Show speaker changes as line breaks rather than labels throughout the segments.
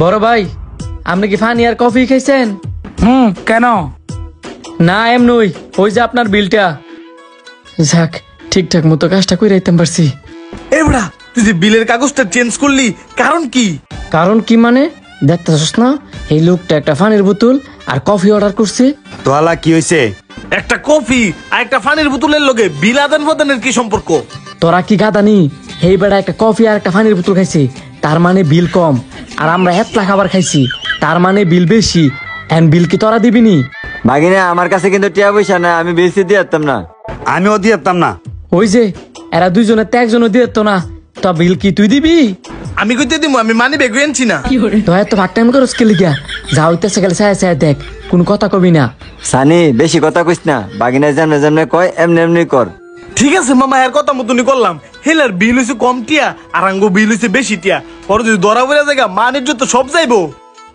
বড় ভাই, আপনি কি পানি আর কফি খাইছেন?
কেন?
না এমনই, ওই যে আপনার বিলটা। যাক, ঠিকঠাক মতো কাজটা করে রাইতে পারছি।
এবড়া, তুই যে বিলের কাগজটা চেঞ্জ করলি, কারণ কি?
কারণ কি মানে দেখতেছস না, এই লোকটা একটা পানির বোতল আর কফি অর্ডার করছে।
তোয়ালা কি হয়েছে?
একটা কফি আর একটা পানির বোতলের লগে বিল আদান প্রদানের কি সম্পর্ক?
তোরা কি গাদানি? এই বেড়া একটা কফি আর একটা পানির বোতল খাইছে, তার মানে বিল কম। আর আমরা এতলা খাবার খাইছি, তার মানে বিল বেশি। এন্ড বিল কি তোরা দিবিনি?
ভাগিনা আমার কাছে কিন্তু টিয়া পয়সা না, আমি বেশি দিয়ে যেতাম না।
আমিও দিয়ে যেতাম না।
ওই যে এরা দুইজনে তো একজনও দিয়ে তো না, তো বিল কি তুই দিবি?
আমি কইতে দিমু, আমি মানি ব্যাগ আনছি না।
তো এত ভাগ টাইম করস কে লিগা? যা হইতেছে গেলে ছায়া ছায়া দেখ, কোনো কথা কবি না।
সানি বেশি কথা কইস না, ভাগিনা যেমনে যেমনে কয় এমনি এমনি কর।
ঠিক আছে মামা, এর কথা মতনই করলাম। হেলার বিল হইছে কম টিয়া আর আঙ্গো বিল হইছে বেশি টিয়া। পরে যদি ধরা পড়ে জায়গা মানের যত সব যাইবো।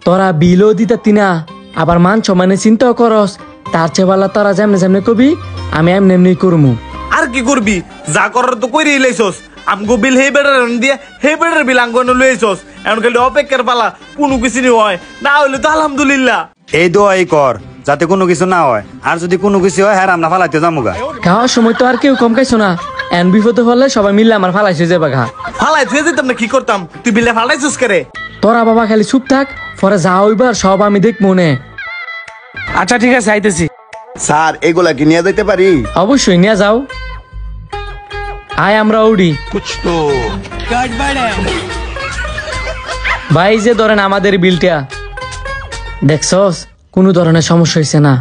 তোরা বিলও দিতাতি না, আবার মান সমানে চিন্তাও করস। তার চেয়ে ভালো তোরা যেমনে যেমনে কবি, আমি এমনি এমনি করমু।
আর কি করবি, যা করার তো কইরেই লাইছস। আমগো বিল হেই বেটার দিয়ে হেই বেটার বিল আঙ্গো লইছস। এখন খালি অপেক্ষার পালা, কোনো কিছু নি হয় না হইলে তো আলহামদুলিল্লাহ।
এই দোয়াই কর যাতে কোনো কিছু না হয়, আর যদি কোনো কিছু হয় হ্যাঁ আমরা ফালাইতে যামুগা।
খাওয়ার সময় তো আর কেউ কম খাইছো না, এন বিপদে হলে সবাই মিললে আমার ফালাইছে যে বাঘা।
ফালাই থুয়ে যেতাম না, কি করতাম? তুই বিলে ফালাইছিস করে?
তোরা বাবা খালি চুপ থাক, পরে যা হইবার সব আমি দেখ মনে।
আচ্ছা ঠিক আছে, আইতেছি।
স্যার এগুলা কি নিয়ে যেতে পারি?
অবশ্যই নিয়ে যাও। আয় আমরা উড়ি। ভাই যে ধরেন আমাদের বিলটা দেখছস, কোনো ধরনের সমস্যা হয়েছে না।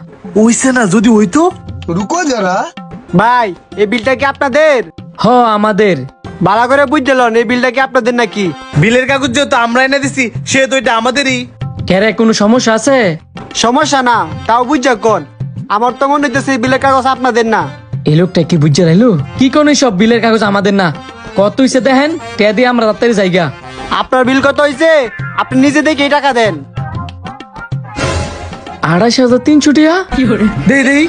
ওইছে না, যদি হইতো।
রুকো যারা।
ভাই এই বিলটা কি আপনাদের?
হ আমাদের।
ভালো করে বুঝলেন, এই বিলটা কি আপনাদের নাকি?
বিলের কাগজ যেহেতু আমরা এনে দিছি, সেহেতু এটা আমাদেরই।
কেরে কোনো সমস্যা আছে?
সমস্যা না, তাও বুঝা কোন। আমার তো মনে হইতেছে এই বিলের কাগজ আপনাদের না।
এই লোকটা কি বুঝছে রাইলো? কি কোন সব বিলের কাগজ আমাদের না? কত হইছে দেখেন, কে দিয়ে আমরা তাড়াতাড়ি যাইগা।
আপনার বিল কত হইছে আপনি নিজে দেখে এই টাকা দেন।
২৮,৩০০ টাকা।
দেই দেই।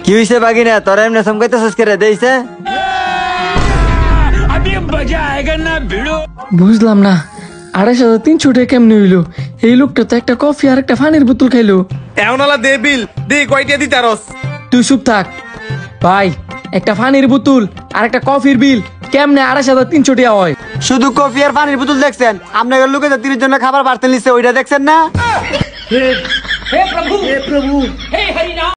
কি হইছে ভাগিনা, তোরা এমনি চমকাইতেছস করে দেইছে?
বুঝলাম না, ২৮,৩০০ টাকা কেমনে হইলো? এই লোকটা তো একটা কফি আর একটা পানির বোতল খাইলো।
এমন আলা দে বিল, দে কয়টা দিতারস?
তুই চুপ থাক ভাই। একটা পানির বোতল আর একটা কফির বিল কেমনে ২৮,৩০০ টাকা হয়?
শুধু কফি আর পানির বোতল দেখছেন, আপনার লোকে ৩০ জনের খাবার বাড়তে নিচ্ছে, ওইটা দেখছেন না?